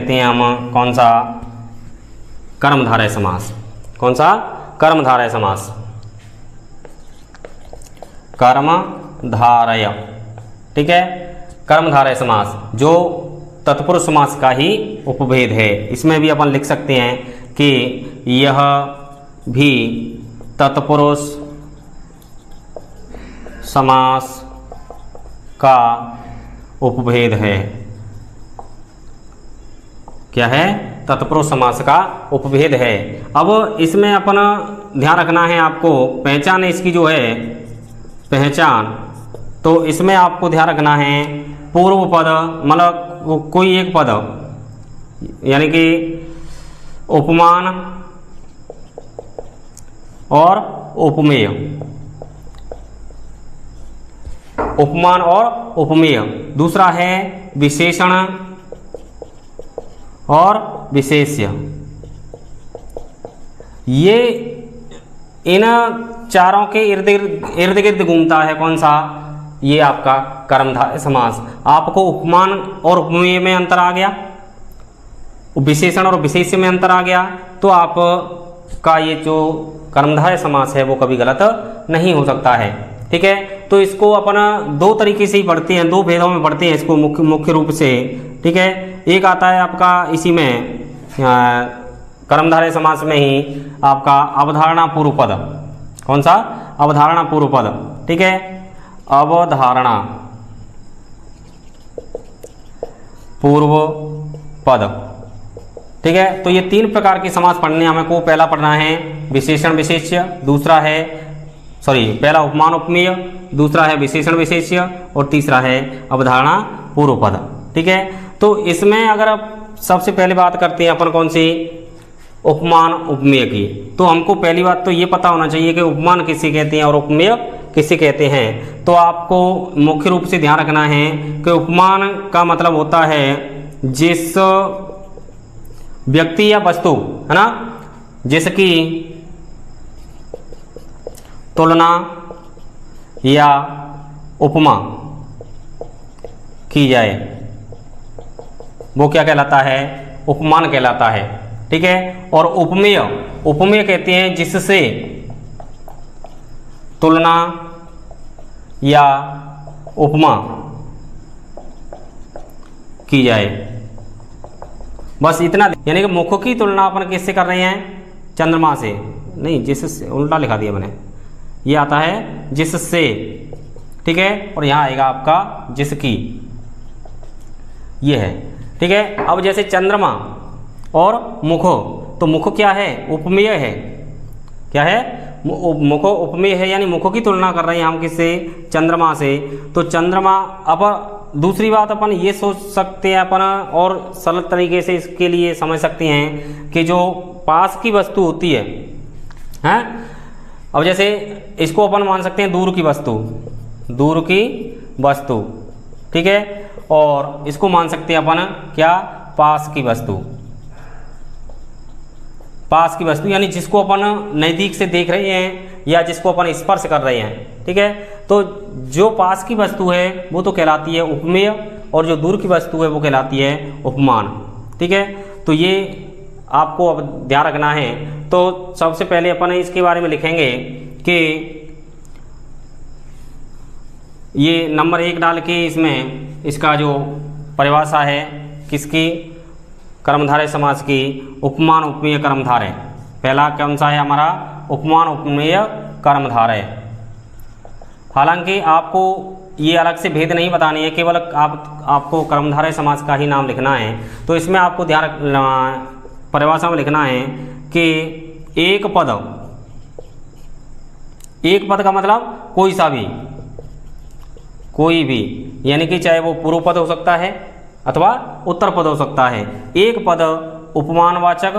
कहते हैं हम कौन सा, कर्मधारय समास। कौन सा, कर्मधारय समास, कर्मधारय, ठीक है, कर्मधारय समास जो तत्पुरुष समास का ही उपभेद है। इसमें भी अपन लिख सकते हैं कि यह भी तत्पुरुष समास का उपभेद है। क्या है, तत्पुरुष समास का उपभेद है। अब इसमें अपन ध्यान रखना है आपको, पहचान इसकी जो है पहचान, तो इसमें आपको ध्यान रखना है पूर्व पद, मतलब कोई एक पद, यानी कि उपमान और उपमेय, उपमान और उपमेय। दूसरा है विशेषण और विशेष्य। ये इन चारों के इर्द गिर्द घूमता है। कौन सा, ये आपका कर्मधारय समास। आपको उपमान और उपमेय में अंतर आ गया, विशेषण और विशेष्य में अंतर आ गया, तो आपका ये जो कर्मधारय समास है वो कभी गलत नहीं हो सकता है। ठीक है, तो इसको अपना दो तरीके से ही पढ़ते हैं, दो भेदों में पढ़ते हैं इसको मुख्य रूप से। ठीक है, एक आता है आपका इसी में कर्मधारय समास में ही आपका अवधारणा पूर्व पद। कौन सा, अवधारणा पूर्व पद। ठीक है, अवधारणा पूर्व पद। ठीक है, तो ये तीन प्रकार के समास पढ़ने हमें को। पहला पढ़ना है विशेषण विशेष्य, दूसरा है पहला उपमान उपमेय, दूसरा है विशेषण विशेष्य और तीसरा है अवधारणा पूर्व पद। ठीक है, तो इसमें अगर आप सबसे पहले बात करते हैं अपन कौन सी, उपमान उपमेय की, तो हमको पहली बात तो ये पता होना चाहिए कि उपमान किसे कहते हैं और उपमेय किसे कहते हैं। तो आपको मुख्य रूप से ध्यान रखना है कि उपमान का मतलब होता है जिस व्यक्ति या वस्तु, है ना, जिसकी तुलना या उपमा की जाए, वो क्या कहलाता है, उपमान कहलाता है। ठीक है, और उपमेय, उपमेय कहते हैं जिससे तुलना या उपमा की जाए। बस इतना, यानी कि मुख की तुलना अपन किससे कर रहे हैं, चंद्रमा से नहीं, जिससे, उल्टा लिखा दिया मैंने, ये आता है जिससे। ठीक है, और यहाँ आएगा आपका जिसकी, ये है। ठीक है, अब जैसे चंद्रमा और मुखो, तो मुख क्या है, उपमेय है। क्या है, मुखो उपमेय है, यानी मुखों की तुलना कर रहे हैं हम किससे, चंद्रमा से। तो चंद्रमा, अब दूसरी बात अपन ये सोच सकते हैं अपन, और सरल तरीके से इसके लिए समझ सकते हैं कि जो पास की वस्तु होती है, हैं, अब जैसे इसको अपन मान सकते हैं दूर की वस्तु, दूर की वस्तु। ठीक है, और इसको मान सकते हैं अपन क्या, पास की वस्तु। पास की वस्तु यानी जिसको अपन नज़दीक से देख रहे हैं या जिसको अपन स्पर्श कर रहे हैं। ठीक है, तो जो पास की वस्तु है वो तो कहलाती है उपमेय, और जो दूर की वस्तु है वो कहलाती है उपमान। ठीक है, तो ये आपको अब ध्यान रखना है। तो सबसे पहले अपन इसके बारे में लिखेंगे कि ये नंबर 1 डाल के इसमें इसका जो परिभाषा है किसकी, कर्मधारय समास की, उपमान उपमेय कर्मधारय। पहला कौन सा है हमारा, उपमान उपमेय कर्मधारय। हालांकि आपको ये अलग से भेद नहीं बतानी है, केवल आपको कर्मधारय समास का ही नाम लिखना है। तो इसमें आपको ध्यान परिभाषा में लिखना है कि एक पद, एक पद का मतलब कोई सा भी, कोई भी, यानी कि चाहे वो पूर्व पद हो सकता है अथवा उत्तर पद हो सकता है। एक पद उपमानवाचक,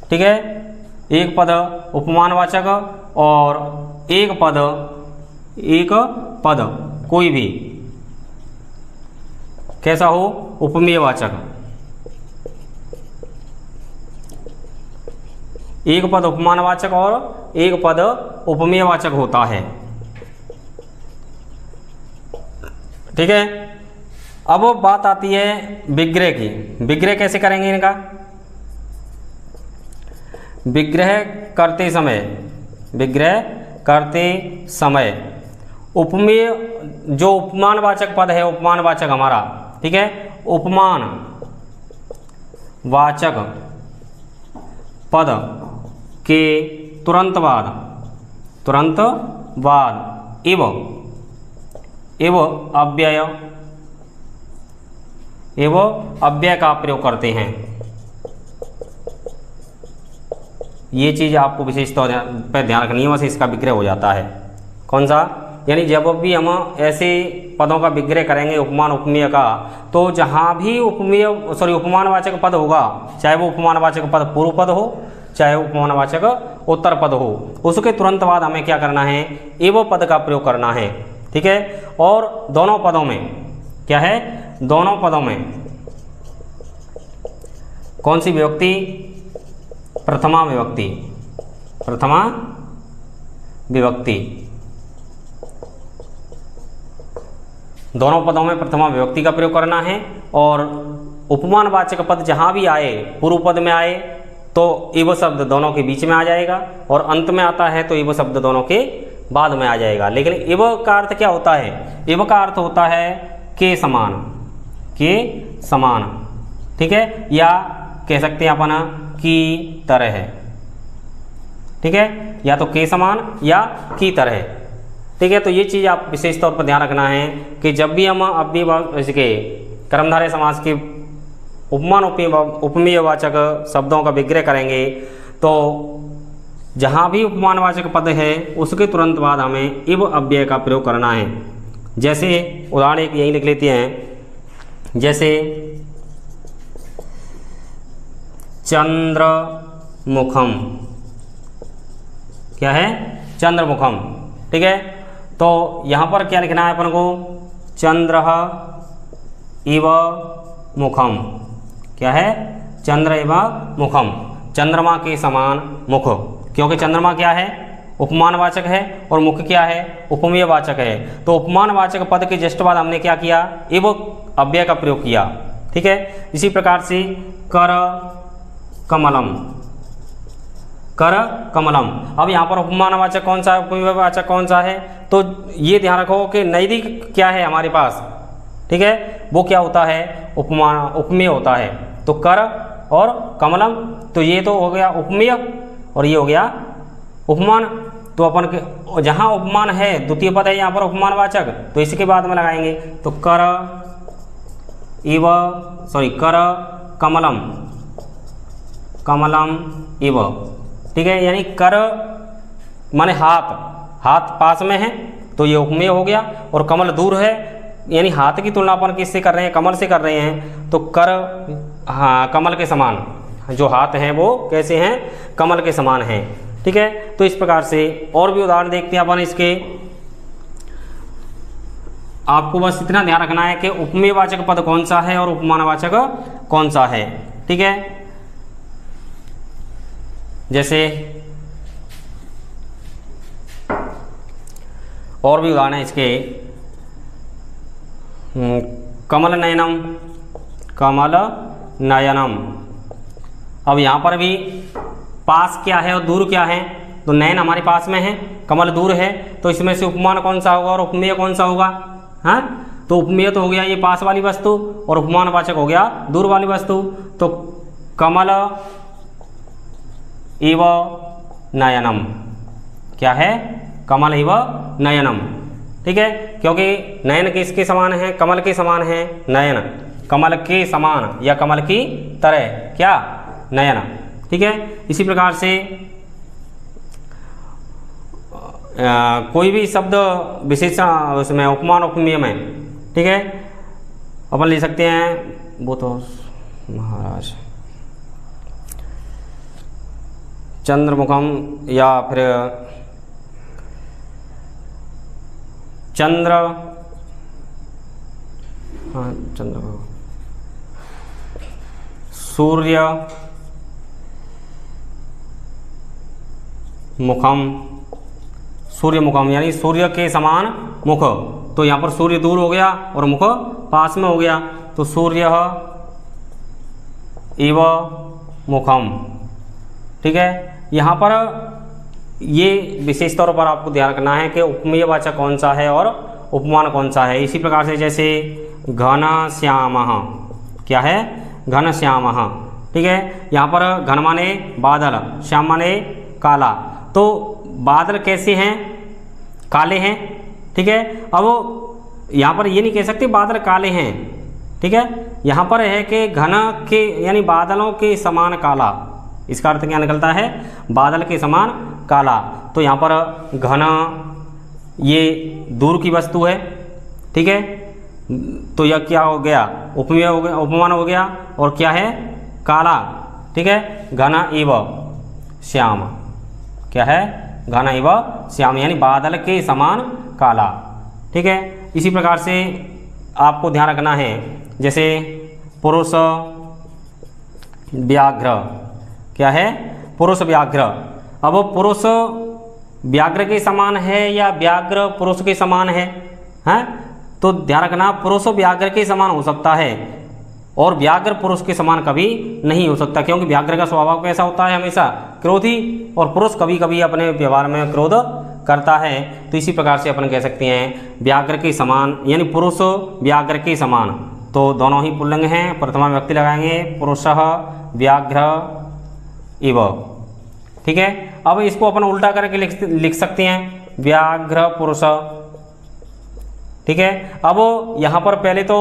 ठीक है, एक पद उपमानवाचक, और एक पद कोई भी कैसा हो, उपमेयवाचक। एक पद उपमानवाचक और एक पद उपमेयवाचक होता है। ठीक है, अब बात आती है विग्रह की। विग्रह कैसे करेंगे इनका? विग्रह करते समय उपमेय, जो उपमानवाचक पद है, उपमानवाचक हमारा, ठीक है, उपमान वाचक पद के तुरंत बाद एवं अव्यय का प्रयोग करते हैं। ये चीज़ आपको विशेष तौर पर ध्यान रखनी है, बस इसका विग्रह हो जाता है। कौन सा? यानी जब भी हम ऐसे पदों का विग्रह करेंगे उपमान उपमेय का, तो जहाँ भी उपमानवाचक पद होगा, चाहे वो उपमानवाचक पद पूर्व पद हो, चाहे उपमानवाचक उत्तर पद हो, उसके तुरंत बाद हमें क्या करना है? एवं पद का प्रयोग करना है, ठीक है। और दोनों पदों में क्या है? दोनों पदों में कौन सी विभक्ति? प्रथमा विभक्ति। दोनों पदों में प्रथमा विभक्ति का प्रयोग करना है। और उपमानवाचक पद जहाँ भी आए, पूर्व पद में आए तो एव शब्द दोनों के बीच में आ जाएगा, और अंत में आता है तो एव शब्द दोनों के बाद में आ जाएगा। लेकिन एव का अर्थ क्या होता है? एव का अर्थ होता है के समान, ठीक है, या कह सकते हैं अपन की तरह है, ठीक है, या तो के समान या की तरह, ठीक है। तो ये चीज़ आप विशेष तौर पर ध्यान रखना है कि जब भी हम इसके कर्मधारय समास के उपमान उपमेयवाचक शब्दों का विग्रह करेंगे, तो जहाँ भी उपमानवाचक पद है उसके तुरंत बाद हमें इव अव्यय का प्रयोग करना है। जैसे उदाहरण एक यही लिख लेते हैं, जैसे चंद्रमुखम, क्या है? चंद्रमुखम, ठीक है। तो यहाँ पर क्या लिखना है अपन को? चंद्र इव मुखम, क्या है? चंद्र इव मुखम, चंद्रमा के समान मुख। क्योंकि चंद्रमा क्या है? उपमानवाचक है, और मुख क्या है? उपमेयवाचक है। तो उपमानवाचक पद के जस्ट बाद हमने क्या किया? एव अव्यय का प्रयोग किया, ठीक है। इसी प्रकार से कर कमलम। अब यहाँ पर उपमानवाचक कौन सा है, उपमेयवाचक कौन सा है? तो ये ध्यान रखो कि नैदिक क्या है हमारे पास, ठीक है, वो क्या होता है? उपमेय होता है। तो कर और कमलम, तो ये तो हो गया उपमेय और ये हो गया उपमान। तो अपन के जहाँ उपमान है, द्वितीय पद है यहाँ पर उपमानवाचक, तो इसके बाद में लगाएंगे तो कर कमलम इव, ठीक है। यानी कर माने हाथ पास में है तो ये उपमेय हो गया, और कमल दूर है, यानी हाथ की तुलना अपन किससे कर रहे हैं? कमल से कर रहे हैं। तो कर, हाँ, कमल के समान, जो हाथ हैं वो कैसे हैं? कमल के समान हैं, ठीक है। तो इस प्रकार से और भी उदाहरण देखते हैं अपन इसके। आपको बस इतना ध्यान रखना है कि उपमेयवाचक पद कौन सा है और उपमानवाचक कौन सा है, ठीक है। जैसे और भी उदाहरण है इसके, कमल नयनम। अब यहाँ पर भी पास क्या है और दूर क्या है? तो नयन हमारे पास में है, कमल दूर है, तो इसमें से उपमान कौन सा होगा और उपमेय कौन सा होगा? हाँ, तो उपमेय तो हो गया ये पास वाली वस्तु, और उपमानवाचक हो गया दूर वाली वस्तु। तो कमल इव नयनम, क्या है? कमल इव नयनम, ठीक है। क्योंकि नयन किसके समान है? कमल के समान है। नयन कमल के समान या कमल की तरह, क्या? नयन, ठीक है। इसी प्रकार से कोई भी शब्द विशेषण उसमें उपमान उपमेय में, ठीक है, अपन ले सकते हैं। वो तो महाराज चंद्रमुखम, या फिर चंद्र, हाँ, चंद्र, सूर्य मुखम, सूर्य मुखम, यानी सूर्य के समान मुख। तो यहाँ पर सूर्य दूर हो गया और मुख पास में हो गया, तो सूर्य इव मुखम। ठीक है, यहाँ पर ये विशेष तौर पर आपको ध्यान रखना है कि उपमेय वाचक कौन सा है और उपमान कौन सा है। इसी प्रकार से जैसे घन श्यामः, क्या है, घन श्यामः। ठीक है, यहाँ पर घन माने बादल, श्याम माने काला, तो बादल कैसे हैं, काले हैं। ठीक है, अब यहाँ पर ये नहीं कह सकते बादल काले हैं। ठीक है, यहाँ पर है कि घन के यानी बादलों के समान काला, इसका अर्थ क्या निकलता है, बादल के समान काला। तो यहाँ पर घन ये दूर की वस्तु है। ठीक है, तो यह क्या हो गया, उपमेय हो गया, उपमान हो गया, और क्या है, काला। ठीक है, घन इव श्याम, क्या है, घन इव श्याम यानी बादल के समान काला। ठीक है, इसी प्रकार से आपको ध्यान रखना है, जैसे पुरुष व्याघ्र, क्या है, पुरुष व्याघ्र। अब पुरुष व्याघ्र के समान है या व्याघ्र पुरुष के समान है, हैं? तो ध्यान रखना, पुरुष व्याघ्र के समान हो सकता है और व्याघ्र पुरुष के समान कभी नहीं हो सकता, क्योंकि व्याघ्र का स्वभाव कैसा होता है, हमेशा क्रोधी, और पुरुष कभी कभी अपने व्यवहार में क्रोध करता है। तो इसी प्रकार से अपन कह सकते हैं व्याघ्र के समान यानी पुरुष व्याघ्र के समान। तो दोनों ही पुल्लिंग हैं, प्रथमा विभक्ति लगाएंगे, पुरुषः व्याघ्र इव। ठीक है, अब इसको अपन उल्टा करके लिख सकते हैं, व्याघ्र पुरुष। ठीक है, अब यहाँ पर पहले तो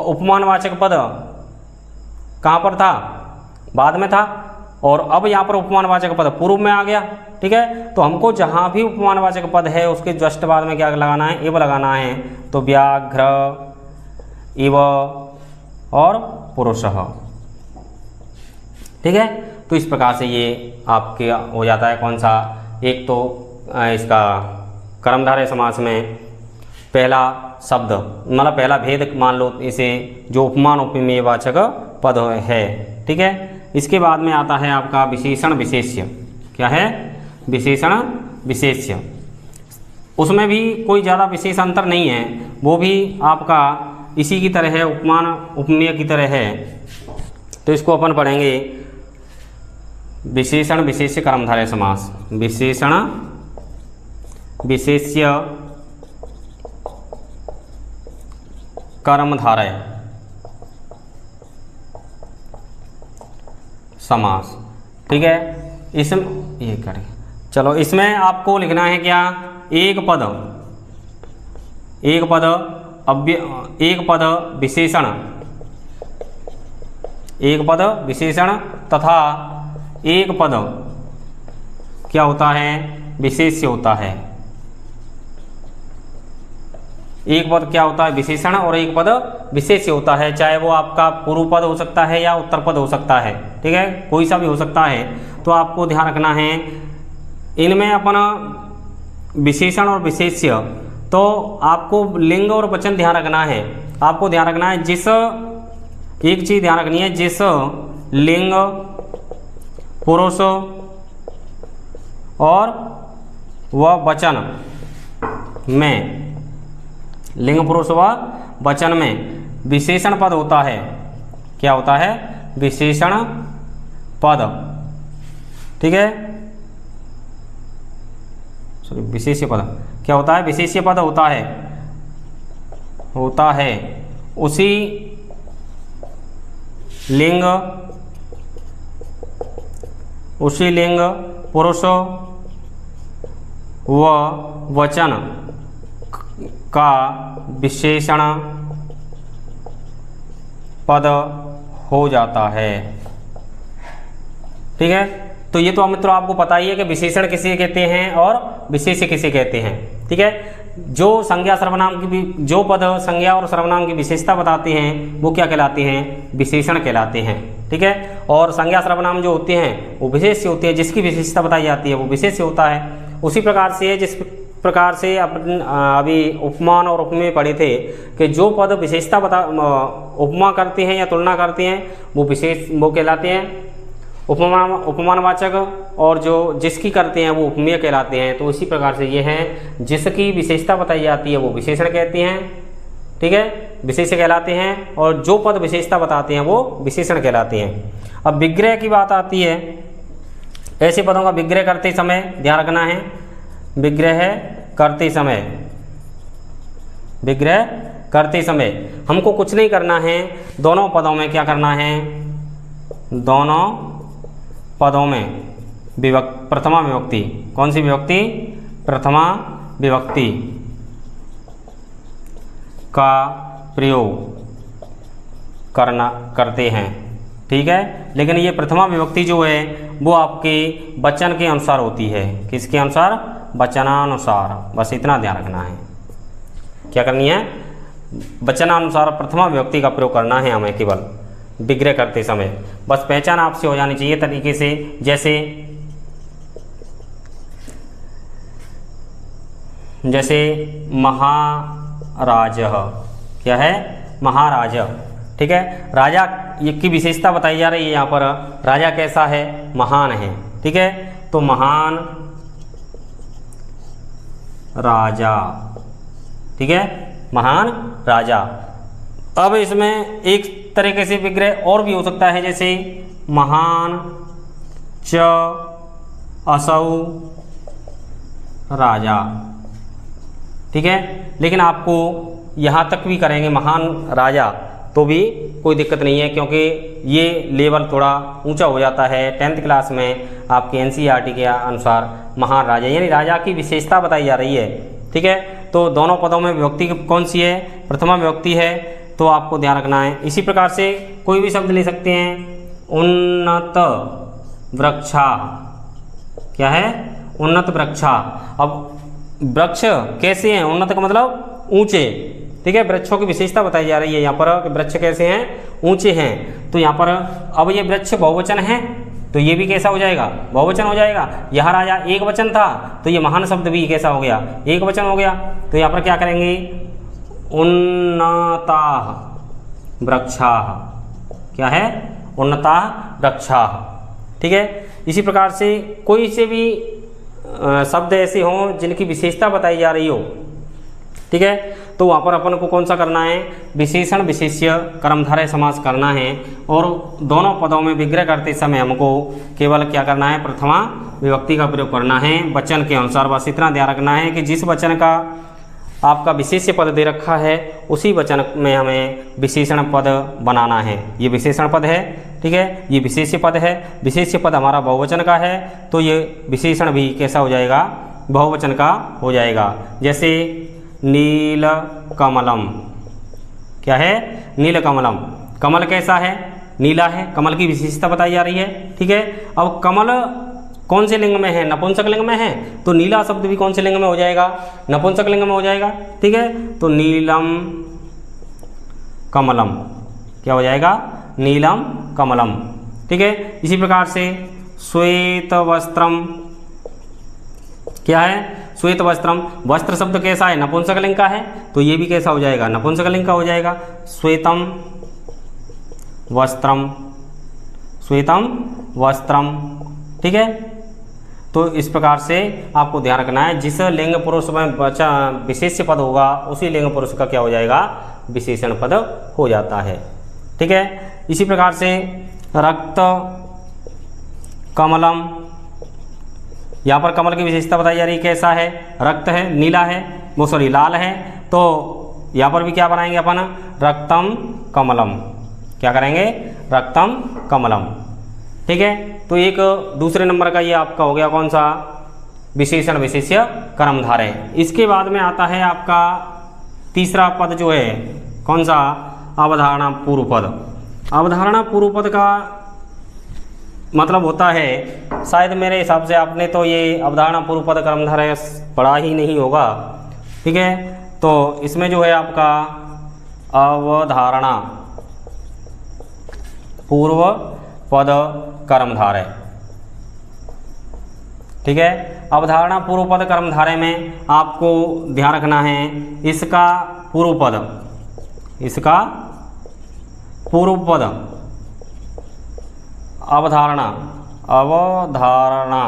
उपमानवाचक पद कहाँ पर था, बाद में था, और अब यहाँ पर उपमानवाचक पद पूर्व में आ गया। ठीक है, तो हमको जहाँ भी उपमानवाचक पद है उसके जस्ट बाद में क्या लगाना है, इव लगाना है। तो व्याघ्र इव और पुरुषः। ठीक है, तो इस प्रकार से ये आपके हो जाता है कौन सा, एक तो इसका कर्मधारय समास में पहला शब्द मतलब पहला भेद मान लो इसे, जो उपमान उपमेय वाचक पद है। ठीक है, इसके बाद में आता है आपका विशेषण विशेष्य। क्या है, विशेषण विशेष्य। उसमें भी कोई ज़्यादा विशेष अंतर नहीं है, वो भी आपका इसी की तरह है, उपमान उपमेय की तरह है। तो इसको अपन पढ़ेंगे विशेषण विशेष्य कर्मधारय समास। विशेषण विशेष्य कर्मधारय समास। ठीक है, इसमें ये करें, चलो इसमें आपको लिखना है क्या, एक पद एक पद विशेषण, एक पद विशेषण तथा एक पद क्या होता है, विशेष्य होता है। एक पद क्या होता है, विशेषण, और एक पद विशेष्य होता है, चाहे वो आपका पूर्व पद हो सकता है या उत्तर पद हो सकता है। ठीक है, कोई सा भी हो सकता है। तो आपको ध्यान रखना है इनमें अपना विशेषण और विशेष्य, तो आपको लिंग और वचन ध्यान रखना है। आपको ध्यान रखना है जिस एक चीज़ ध्यान रखनी है, जिस लिंग पुरुष और वह वचन में, लिंग पुरुष व वचन में विशेषण पद होता है। क्या होता है, विशेषण पद। ठीक है, सॉरी, विशेष्य पद क्या होता है, विशेष्य पद होता है उसी लिंग पुरुष व वचन का विशेषण पद हो जाता है। ठीक है, तो ये तो मित्रों आपको पता ही है कि विशेषण किसे कहते हैं और विशेष्य किसे कहते हैं। ठीक है, जो संज्ञा सर्वनाम की भी, जो पद संज्ञा और सर्वनाम की विशेषता बताते हैं वो क्या कहलाते हैं, विशेषण कहलाते हैं। ठीक है, और संज्ञा सर्वनाम जो होते हैं वो विशेष्य होते हैं, जिसकी विशेषता बताई जाती है वो विशेष्य होता है। उसी प्रकार से जिस प्रकार से अपन अभी उपमान और उपमेय पढ़े थे कि जो पद विशेषता उपमा करते हैं या तुलना करते हैं वो विशेष वो कहलाते हैं, उपमानवाचक और जो जिसकी करते हैं वो उपमेय कहलाते हैं। तो इसी प्रकार से ये हैं, जिसकी विशेषता बताई जाती है वो विशेषण कहते हैं, ठीक है, विशेष्य कहलाते हैं, और जो पद विशेषता बताते हैं वो विशेषण कहलाते हैं। अब विग्रह की बात आती है, ऐसे पदों का विग्रह करते समय ध्यान रखना है, विग्रह करते समय हमको कुछ नहीं करना है, दोनों पदों में क्या करना है, दोनों पदों में प्रथमा विभक्ति, कौन सी विभक्ति, प्रथमा विभक्ति का प्रयोग करते हैं, ठीक है। लेकिन ये प्रथमा विभक्ति जो है वो आपके वचन के अनुसार होती है, किसके अनुसार, वचनानुसार, बस इतना ध्यान रखना है। क्या करनी है, वचनानुसार प्रथमा विभक्ति का प्रयोग करना है हमें केवल विग्रह करते समय, बस पहचान आपसे हो जानी चाहिए तरीके से। जैसे महाराज, क्या है, महाराज, ठीक है, राजा की विशेषता बताई जा रही है यहाँ पर, राजा कैसा है, महान है, ठीक है, तो महान राजा, ठीक है, महान राजा। अब इसमें एक तरीके से विग्रह और भी हो सकता है, जैसे महान च असौ राजा, ठीक है, लेकिन आपको यहाँ तक भी करेंगे महान राजा तो भी कोई दिक्कत नहीं है, क्योंकि ये लेवल थोड़ा ऊंचा हो जाता है। 10th क्लास में आपके NCERT के अनुसार महान राजा यानी राजा की विशेषता बताई जा रही है, ठीक है। तो दोनों पदों में विभक्ति कौन सी है, प्रथमा विभक्ति है, तो आपको ध्यान रखना है। इसी प्रकार से कोई भी शब्द ले सकते हैं, उन्नत वृक्षा, क्या है, उन्नत वृक्षा। अब वृक्ष कैसे हैं, उन्नत का मतलब ऊंचे, ठीक है, वृक्षों की विशेषता बताई जा रही है यहाँ पर कि वृक्ष कैसे हैं, ऊंचे हैं। तो यहाँ पर अब ये वृक्ष बहुवचन है तो ये भी कैसा हो जाएगा, बहुवचन हो जाएगा। यह राजा एक वचन था तो ये महान शब्द भी कैसा हो गया, एक वचन हो गया। तो यहाँ पर क्या करेंगे, उन्नता वृक्षा, क्या है, उन्नता वृक्षा, ठीक है। इसी प्रकार से कोई से भी शब्द ऐसे हों जिनकी विशेषता बताई जा रही हो, ठीक है, तो वहाँ पर अपन को कौन सा करना है, विशेषण विशेष्य कर्मधारय समास करना है। और दोनों पदों में विग्रह करते समय हमको केवल क्या करना है, प्रथमा विभक्ति का प्रयोग करना है वचन के अनुसार। बस इतना ध्यान रखना है कि जिस वचन का आपका विशेष्य पद दे रखा है उसी वचन में हमें विशेषण पद बनाना है। ये विशेषण पद है, ठीक है, ये विशेष्य पद है, विशेष्य पद हमारा बहुवचन का है तो ये विशेषण भी कैसा हो जाएगा, बहुवचन का हो जाएगा। जैसे नील कमलम, क्या है, नील कमलम, कमल कैसा है, नीला है, कमल की विशेषता बताई जा रही है, ठीक है। अब कमल कौन से लिंग में है, नपुंसक लिंग में है, तो नीला शब्द भी कौन से लिंग में हो जाएगा, नपुंसक लिंग में हो जाएगा, ठीक है। तो नीलम कमलम, क्या हो जाएगा, नीलम कमलम, ठीक है। इसी प्रकार से श्वेत वस्त्रम, क्या है, श्वेत वस्त्रम, वस्त्र शब्द कैसा है, नपुंसक लिंग का है तो ये भी कैसा हो जाएगा, नपुंसक लिंग का हो जाएगा। श्वेतम वस्त्रम, श्वेतम वस्त्रम, ठीक है। तो इस प्रकार से आपको ध्यान रखना है, जिस लिंग पुरुष में विशेष्य पद होगा उसी लिंग पुरुष का क्या हो जाएगा, विशेषण पद हो जाता है, ठीक है। इसी प्रकार से रक्त कमलम, यहाँ पर कमल की विशेषता बताई जा रही है, कैसा है, रक्त है, नीला है, वो सॉरी लाल है, तो यहाँ पर भी क्या बनाएंगे अपन, रक्तम कमलम, क्या करेंगे, रक्तम कमलम, ठीक है। तो एक दूसरे नंबर का ये आपका हो गया कौन सा, विशेषण विशेष्य कर्मधारय। इसके बाद में आता है आपका तीसरा पद जो है कौन सा, अवधारणा पूर्व पद। अवधारणा पूर्व पद का मतलब होता है, शायद मेरे हिसाब से आपने तो ये अवधारणा पूर्व पद कर्मधारय पढ़ा ही नहीं होगा, ठीक है। तो इसमें जो है आपका अवधारणा पूर्व पद कर्मधारय, ठीक है। अवधारणा पूर्व पद कर्मधारय में आपको ध्यान रखना है, इसका पूर्व पद, इसका पूर्व पद अवधारणा, अवधारणा,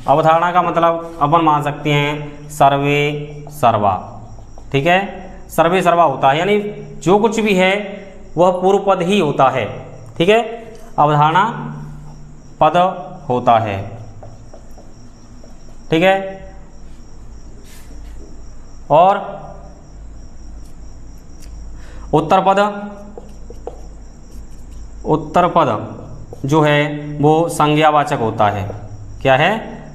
अवधारणा का मतलब अपन मान सकते हैं सर्वे सर्वा, ठीक है। सर्वे सर्वा होता है यानी जो कुछ भी है वह पूर्व पद ही होता है, ठीक है। अवधारणा पद होता है, ठीक है। और उत्तर पद, उत्तर पद जो है वो संज्ञावाचक होता है। क्या है?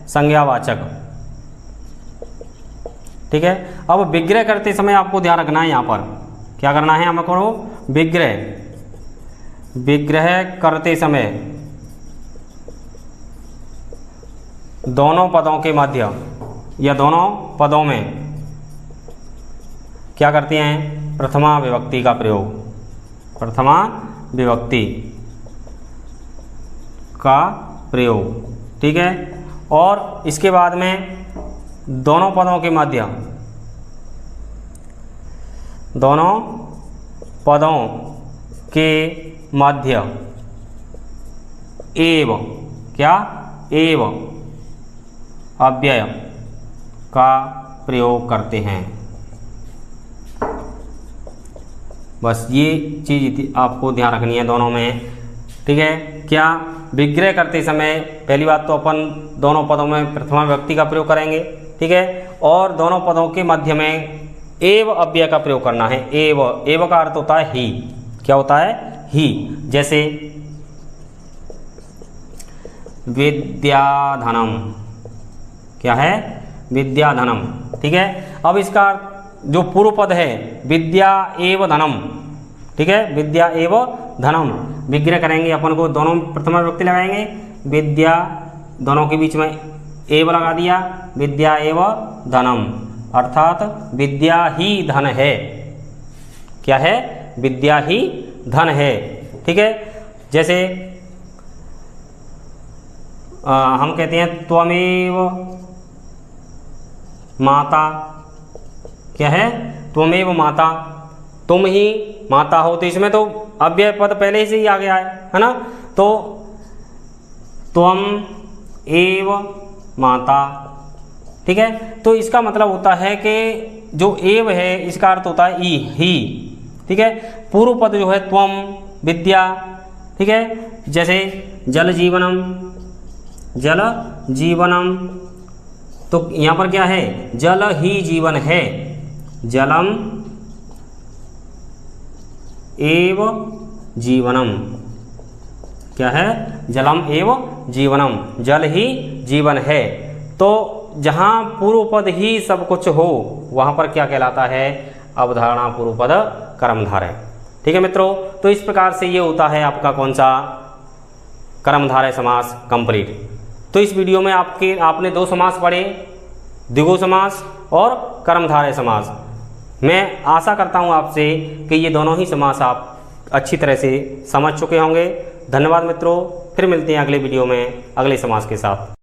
संज्ञावाचक, ठीक है। अब विग्रह करते समय आपको ध्यान रखना है, यहाँ पर क्या करना है हमको? विग्रह, विग्रह करते समय दोनों पदों के मध्य या दोनों पदों में क्या करते हैं? प्रथमा विभक्ति का प्रयोग, प्रथमा विभक्ति का प्रयोग, ठीक है। और इसके बाद में दोनों पदों के मध्य, दोनों पदों के मध्य एव, क्या? एव अव्यय का प्रयोग करते हैं। बस ये चीज़ आपको ध्यान रखनी है दोनों में, ठीक है। क्या? विग्रह करते समय पहली बात तो अपन दोनों पदों में प्रथमा विभक्ति का प्रयोग करेंगे, ठीक है। और दोनों पदों के मध्य में एव अव्यय का प्रयोग करना है। एव, एव का अर्थ होता है ही। क्या होता है? ही। जैसे विद्याधनम, क्या है? विद्याधनम, ठीक है। अब इसका जो पूर्व पद है विद्या एव धनम, ठीक है। विद्या एव धनम, विग्रह करेंगे अपन को, दोनों प्रथमा विभक्ति लगाएंगे, विद्या दोनों के बीच में एव लगा दिया, विद्या एव धनम, अर्थात विद्या ही धन है। क्या है? विद्या ही धन है, ठीक है। जैसे हम कहते हैं त्वमेव माता, क्या है? त्वमेव माता, तुम ही माता हो, तो इसमें तो अव्यय पद पहले से ही आ गया है ना। तो त्वम एव माता, ठीक है। तो इसका मतलब होता है कि जो एव है इसका अर्थ होता है ई, ही, ठीक है। पूर्व पद जो है त्वम, विद्या, ठीक है। जैसे जल जीवनम, जल जीवनम, तो यहाँ पर क्या है? जल ही जीवन है, जलम एव जीवनम, क्या है? जलम एव जीवनम, जल ही जीवन है। तो जहाँ पूर्व पद ही सब कुछ हो वहाँ पर क्या कहलाता है? अवधारणा पूर्व पद कर्मधारय, ठीक है मित्रों। तो इस प्रकार से ये होता है आपका कौन सा? कर्मधारय समास कंप्लीट। तो इस वीडियो में आपने दो समास पढ़े, द्विगु समास और कर्मधारय समास। मैं आशा करता हूँ आपसे कि ये दोनों ही समास आप अच्छी तरह से समझ चुके होंगे। धन्यवाद मित्रों, फिर मिलते हैं अगले वीडियो में अगले समास के साथ।